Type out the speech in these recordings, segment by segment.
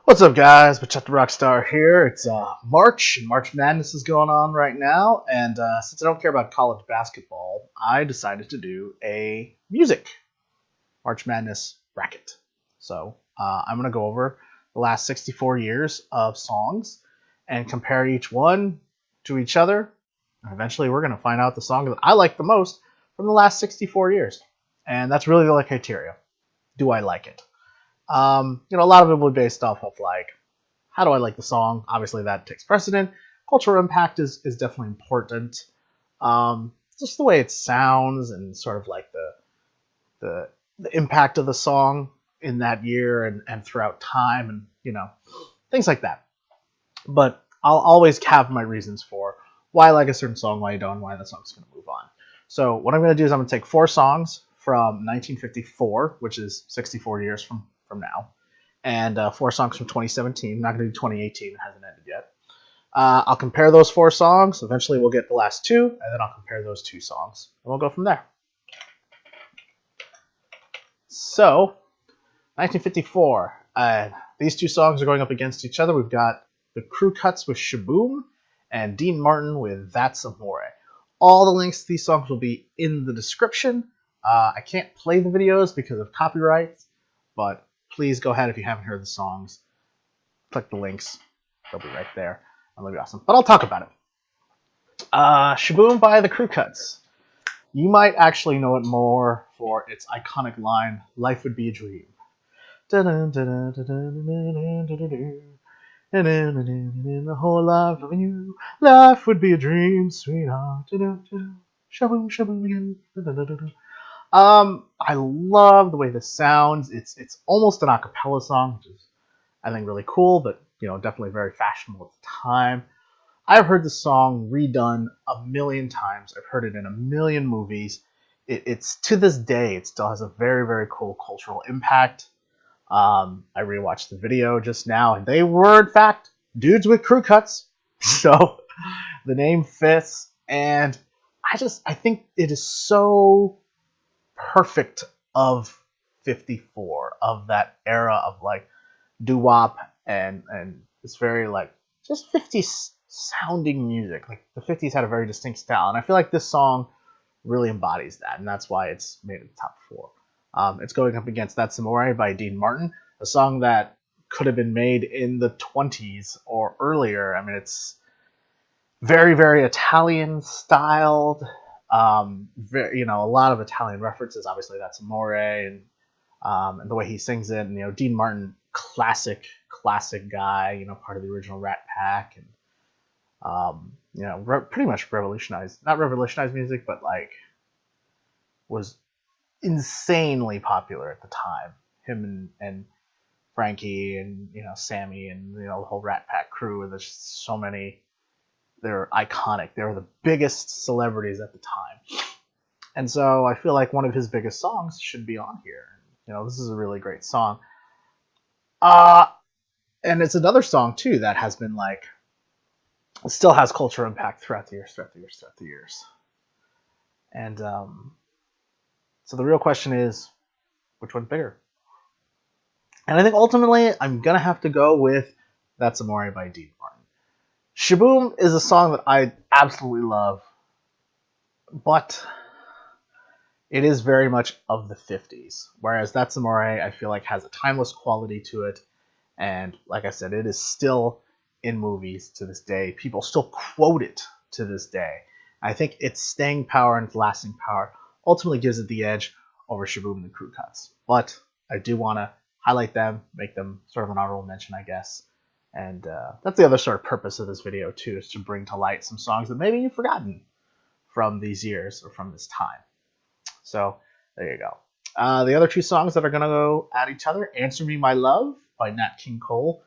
What's up, guys? Bachata the Rockstar here. It's March, and March Madness is going on right now. And since I don't care about college basketball, I decided to do a music March Madness bracket. So I'm going to go over the last 64 years of songs and compare each one to each other. And eventually, we're going to find out the song that I like the most from the last 64 years. And that's really the only criteria. Do I like it? A lot of it will be based off of like, how do I like the song? Obviously, that takes precedent. Cultural impact is definitely important. Just the way it sounds and sort of like the impact of the song in that year and throughout time and things like that. But I'll always have my reasons for why I like a certain song, why I don't, why the song's going to move on. So what I'm going to do is I'm going to take 4 songs from 1954, which is 64 years from now, and 4 songs from 2017. I'm not going to do 2018, it hasn't ended yet. I'll compare those 4 songs. Eventually we'll get the last 2, and then I'll compare those 2 songs, and we'll go from there. So, 1954. These 2 songs are going up against each other. We've got the Crew Cuts with Shboom and Dean Martin with That's Amore. All the links to these songs will be in the description. I can't play the videos because of copyrights, but please go ahead if you haven't heard the songs. Click the links. They'll be right there. That'll be awesome. But I'll talk about it. Shboom by the Crew Cuts. You might actually know it more for its iconic line, "Life would be a dream." The whole life loving you, life would be a dream, sweetheart. Shaboom, shaboom again. I love the way this sounds. It's almost an a cappella song, which is I think really cool, but definitely very fashionable at the time. I've heard the song redone a million times. I've heard it in a million movies. It's to this day, it still has a very, very cool cultural impact. I rewatched the video just now, and they were in fact dudes with crew cuts, so the name fits. And I think it is so perfect of 54, of that era of like doo-wop and it's very like just 50s sounding music. Like the 50s had a very distinct style, and I feel like this song really embodies that, and that's why it's made it the top 4. It's going up against That's Amore by Dean Martin, a song that could have been made in the 20s or earlier. I mean, it's very, very Italian styled. A lot of Italian references. Obviously, That's Amore, and the way he sings it. And Dean Martin, classic guy. Part of the original Rat Pack, and pretty much not revolutionized music, but like was insanely popular at the time. Him and Frankie and Sammy and the whole Rat Pack crew. And there's just so many. They're iconic. They were the biggest celebrities at the time. And so I feel like one of his biggest songs should be on here. This is a really great song. And it's another song, too, that has been like, it still has cultural impact throughout the years. And so the real question is, which one's bigger? And I think ultimately I'm going to have to go with That's Amore by Dean Martin. Shboom is a song that I absolutely love, but it is very much of the 50s, whereas That's Amore I feel like has a timeless quality to it, and like I said, it is still in movies to this day. People still quote it to this day. I think its staying power and its lasting power ultimately gives it the edge over Shboom and the Crew Cuts, but I do want to highlight them, make them sort of an honorable mention, I guess. And that's the other sort of purpose of this video, too, is to bring to light some songs that maybe you've forgotten from these years or from this time. So there you go. The other 2 songs that are going to go at each other, Answer Me My Love by Nat King Cole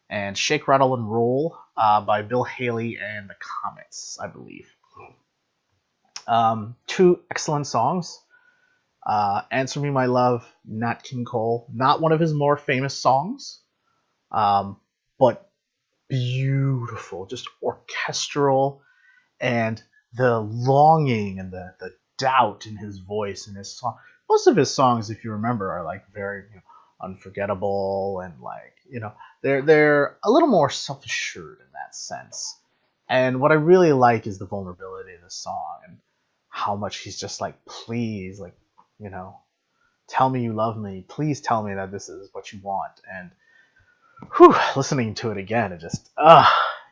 and Shake, Rattle, and Roll by Bill Haley and the Comets, I believe. 2 excellent songs. Answer Me My Love, Nat King Cole. Not one of his more famous songs. But beautiful, just orchestral, and the longing and the doubt in his voice and his song. Most of his songs, if you remember, are like very, unforgettable, and like, they're a little more self assured in that sense. And what I really like is the vulnerability of the song and how much he's just like, please, like, you know, tell me you love me. Please tell me that this is what you want. And listening to it again, it just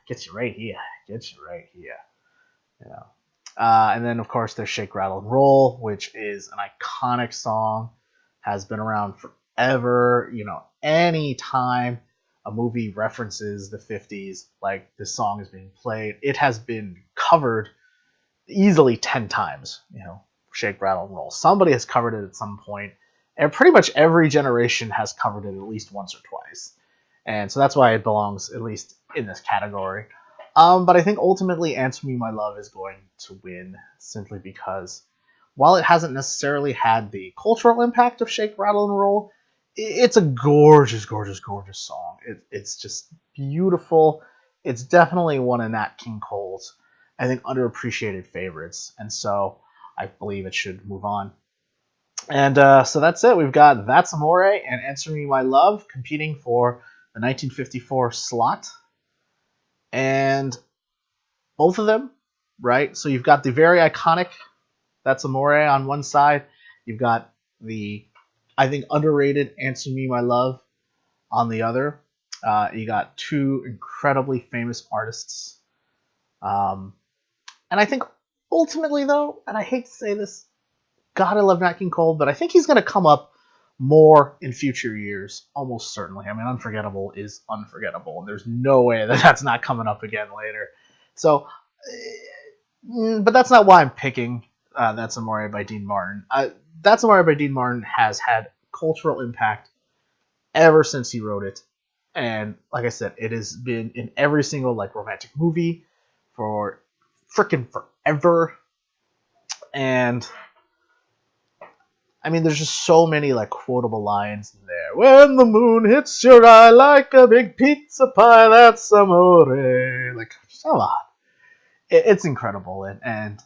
gets you right here. Gets you right here. You know. And then of course there's Shake, Rattle, and Roll, which is an iconic song, has been around forever. You know, any time a movie references the 50s, like this song is being played, it has been covered easily 10 times. You know, Shake, Rattle, and Roll. Somebody has covered it at some point, and pretty much every generation has covered it at least once or twice. And so that's why it belongs at least in this category. But I think ultimately Answer Me My Love is going to win, simply because while it hasn't necessarily had the cultural impact of Shake, Rattle, and Roll, it's a gorgeous, gorgeous, gorgeous song. It's just beautiful. It's definitely one of Nat King Cole's, I think, underappreciated favorites. And so I believe it should move on. And so that's it. We've got That's Amore and Answer Me My Love competing for the 1954 slot. And both of them, right? So you've got the very iconic That's Amore on one side. You've got the, I think, underrated Answer Me My Love on the other. You got two incredibly famous artists. And I think ultimately, though, and I hate to say this, God, I love Nat King Cole, but I think he's going to come up more in future years, almost certainly. I mean, Unforgettable is unforgettable, and there's no way that that's not coming up again later. So, but that's not why I'm picking That's Amore by Dean Martin. That's Amore by Dean Martin has had cultural impact ever since he wrote it, and like I said, it has been in every single like romantic movie for frickin' forever. And I mean, there's just so many like quotable lines in there. When the moon hits your eye like a big pizza pie, that's amore. Like, come on. It's incredible. And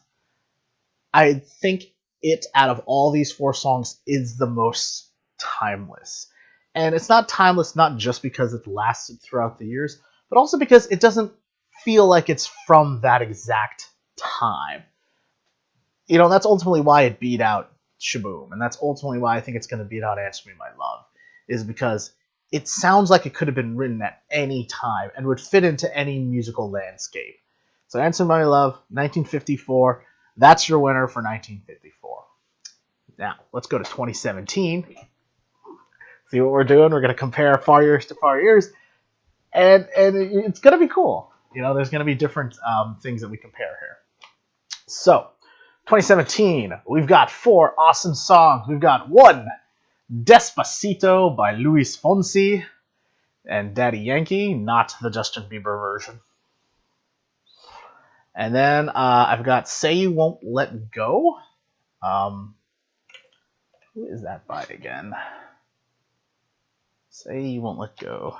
I think it, out of all these four songs, is the most timeless. And it's not timeless not just because it's lasted throughout the years, but also because it doesn't feel like it's from that exact time. You know, that's ultimately why it beat out Shboom, and that's ultimately why I think it's going to beat out Answer Me My Love, is because it sounds like it could have been written at any time and would fit into any musical landscape. So Answer Me My Love, 1954, that's your winner for 1954. Now, let's go to 2017. See what we're doing? We're going to compare far years to far years, and it's going to be cool. You know, there's going to be different things that we compare here. So, 2017, we've got four awesome songs. We've got one, Despacito by Luis Fonsi and Daddy Yankee, not the Justin Bieber version. And then I've got Say You Won't Let Go. Who is that by again? Say You Won't Let Go.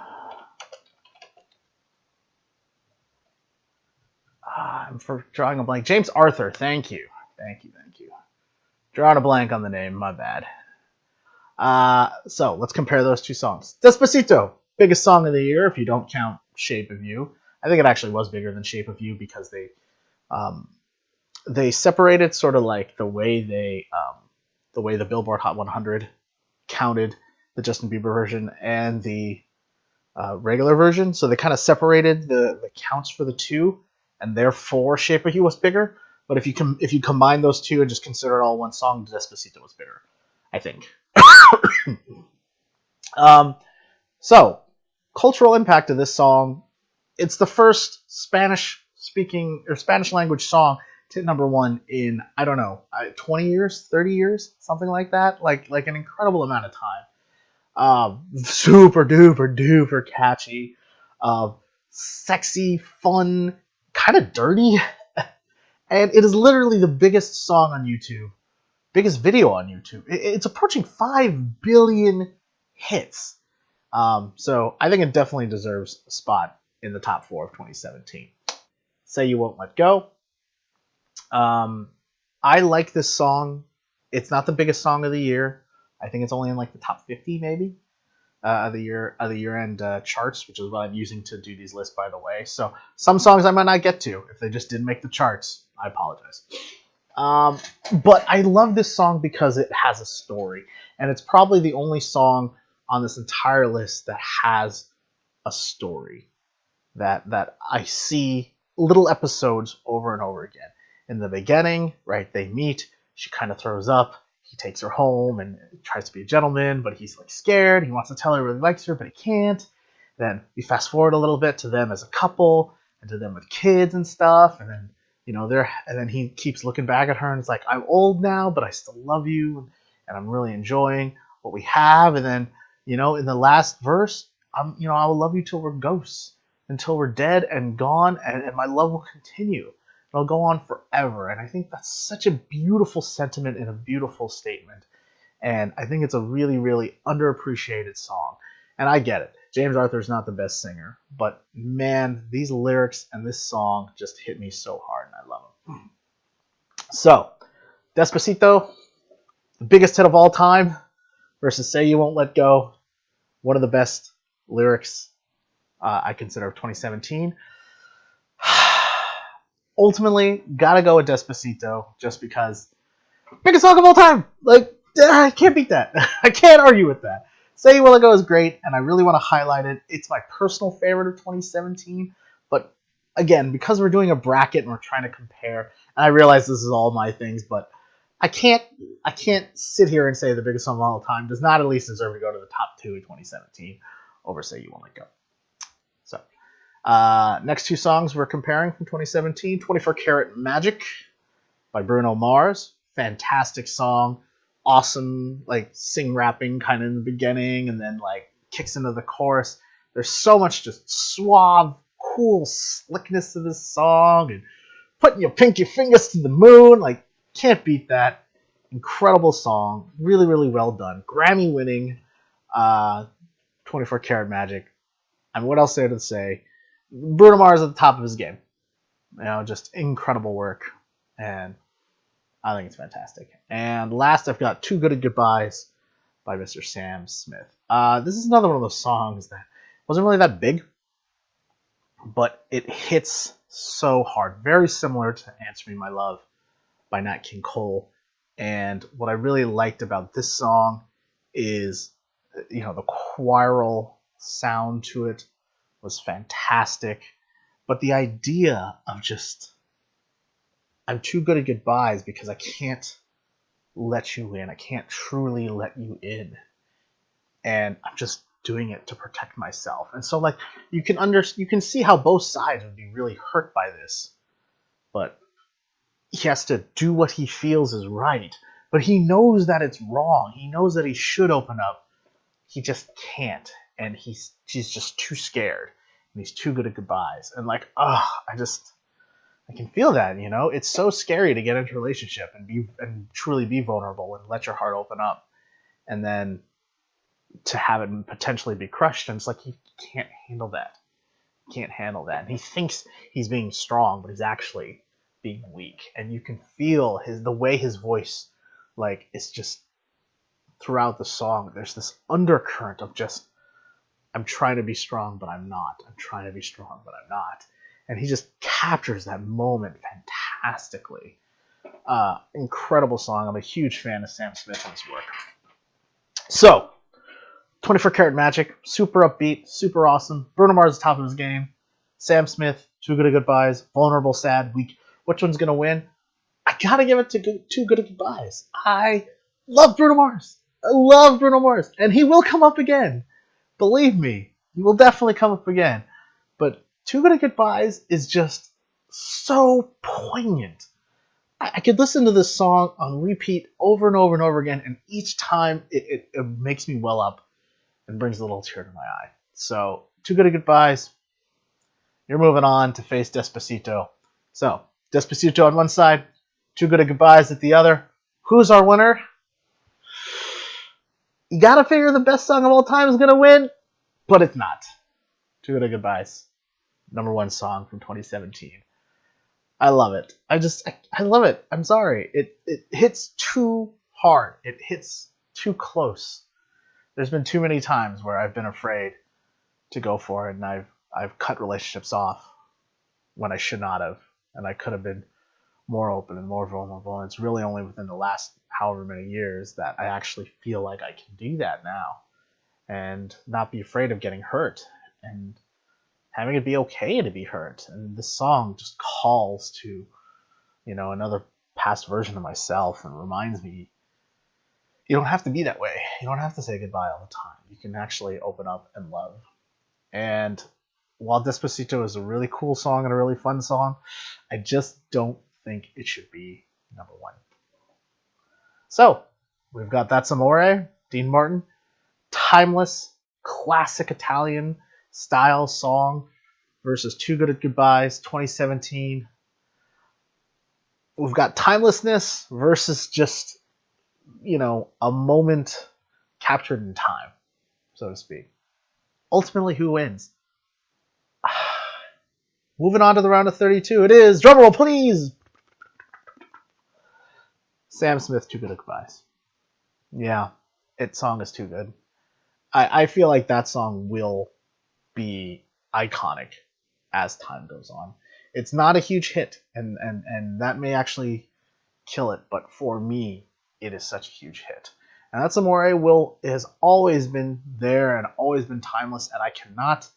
I'm drawing a blank. James Arthur, thank you. Thank you. Drawing a blank on the name, my bad. So let's compare those two songs. Despacito, biggest song of the year if you don't count Shape of You. I think it actually was bigger than Shape of You because they separated sort of like the way the Billboard Hot 100 counted the Justin Bieber version and the regular version. So they kind of separated the counts for the two, and therefore Shape of You was bigger. But if you combine those two and just consider it all one song, Despacito was bigger, I think. So, cultural impact of this song. It's the first Spanish-speaking or Spanish language song to hit number one in, I don't know, 20 years, 30 years, something like that. Like an incredible amount of time. Super duper duper catchy. Sexy, fun, kind of dirty. And it is literally the biggest song on YouTube, biggest video on YouTube. It's approaching 5 billion hits. So I think it definitely deserves a spot in the top 4 of 2017. Say You Won't Let Go. I like this song. It's not the biggest song of the year. I think it's only in like the top 50 maybe. of the year end charts, which is what I'm using to do these lists, by the way. So some songs I might not get to if they just didn't make the charts. I apologize. But I love this song because it has a story, and it's probably the only song on this entire list that has a story that I see little episodes over and over again. In the beginning, right, they meet, she kind of throws up, he takes her home and tries to be a gentleman, but he's like scared, he wants to tell her he really likes her, but he can't. Then we fast forward a little bit to them as a couple, and to them with kids and stuff, and then and then he keeps looking back at her and it's like, I'm old now, but I still love you, and I'm really enjoying what we have. And then, in the last verse, I will love you till we're ghosts, until we're dead and gone, and my love will continue. It'll go on forever. And I think that's such a beautiful sentiment and a beautiful statement. And I think it's a really, really underappreciated song. And I get it. James Arthur's not the best singer, but man, these lyrics and this song just hit me so hard, and I love them. So, Despacito, the biggest hit of all time, versus Say You Won't Let Go, one of the best lyrics I consider of 2017. Ultimately, gotta go with Despacito, just because biggest song of all time. Like, I can't beat that. I can't argue with that. Say You Won't Let Go is great, and I really want to highlight it. It's my personal favorite of 2017, but again, because we're doing a bracket and we're trying to compare, and I realize this is all my things, but I can't sit here and say the biggest song of all time does not at least deserve to go to the top 2 in 2017 over Say You Won't Let Go. So, next two songs we're comparing from 2017, 24 Karat Magic by Bruno Mars. Fantastic song. Awesome, like, sing-rapping kind of in the beginning, and then, like, kicks into the chorus. There's so much just suave, cool slickness to this song, and putting your pinky fingers to the moon. Like, can't beat that. Incredible song. Really, really well done. Grammy-winning 24 Karat Magic. And what else there to say? Bruno Mars at the top of his game. Just incredible work. And I think it's fantastic. And last, I've got Too Good at Goodbyes by Mr. Sam Smith. This is another one of those songs that wasn't really that big, but it hits so hard. Very similar to Answer Me, My Love by Nat King Cole. And what I really liked about this song is, the choral sound to it was fantastic. But the idea of just, I'm too good at goodbyes because I can't let you in. I can't truly let you in. And I'm just doing it to protect myself. And so, like, you can see how both sides would be really hurt by this. But he has to do what he feels is right. But he knows that it's wrong. He knows that he should open up. He just can't. And she's just too scared. And he's too good at goodbyes. And like, I can feel that, It's so scary to get into a relationship and truly be vulnerable and let your heart open up. And then to have it potentially be crushed. And it's like, he can't handle that. He can't handle that. And he thinks he's being strong, but he's actually being weak. And you can feel the way his voice, like, it's just throughout the song. There's this undercurrent of just, I'm trying to be strong, but I'm not. I'm trying to be strong, but I'm not. And he just captures that moment fantastically. Incredible song. I'm a huge fan of Sam Smith and his work. So, 24 Karat Magic, super upbeat, super awesome. Bruno Mars top of his game. Sam Smith, Too Good at Goodbyes, vulnerable, sad, weak. Which one's going to win? I got to give it to Too Good at Goodbyes. I love Bruno Mars. I love Bruno Mars. And he will come up again. Believe me, he will definitely come up again. But Too Good at Goodbyes is just so poignant. I could listen to this song on repeat over and over and over again, and each time it makes me well up and brings a little tear to my eye. So, Too Good at Goodbyes. You're moving on to face Despacito. So, Despacito on one side, Too Good at Goodbyes at the other. Who's our winner? You gotta figure the best song of all time is gonna win, but it's not. Too Good at Goodbyes. #1 song from 2017. I love it. I love it. I'm sorry. It hits too hard. It hits too close. there's been too many times where I've been afraid to go for it, and I've cut relationships off when I should not have, and I could have been more open and more vulnerable. And it's really only within the last however many years that I actually feel like I can do that now and not be afraid of getting hurt and having it be okay to be hurt. And this song just calls to, another past version of myself and reminds me you don't have to be that way. You don't have to say goodbye all the time. You can actually open up and love. And while Despacito is a really cool song and a really fun song, I just don't think it should be number one. So, we've got That's Amore, Dean Martin, timeless, classic Italian style song versus Too Good at Goodbyes, 2017. We've got timelessness versus just, a moment captured in time, so to speak. Ultimately, who wins? Moving on to the round of 32, it is, drumroll please, Sam Smith, Too Good at Goodbyes. Yeah, that song is too good. I feel like that song will be iconic as time goes on. It's not a huge hit, and that may actually kill it, but for me, it is such a huge hit. And That's Amore has always been there and always been timeless, and I cannot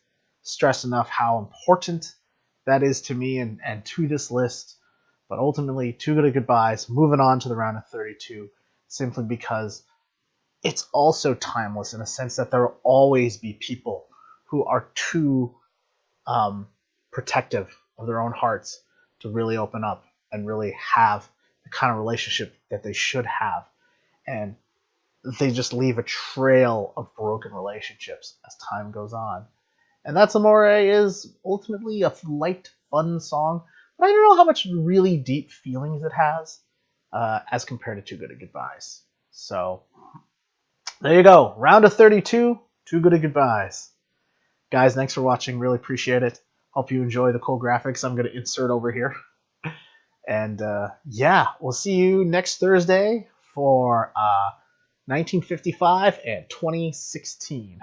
stress enough how important that is to me and to this list. But ultimately, Too Good at Goodbyes, moving on to the round of 32, simply because it's also timeless in a sense that there will always be people who are too protective of their own hearts to really open up and really have the kind of relationship that they should have. And they just leave a trail of broken relationships as time goes on. And That's Amore is ultimately a light, fun song, but I don't know how much really deep feelings it has as compared to Too Good at Goodbyes. So there you go. Round of 32, Too Good at Goodbyes. Guys, thanks for watching. Really appreciate it. Hope you enjoy the cool graphics I'm going to insert over here. And yeah, we'll see you next Thursday for 1955 and 2016.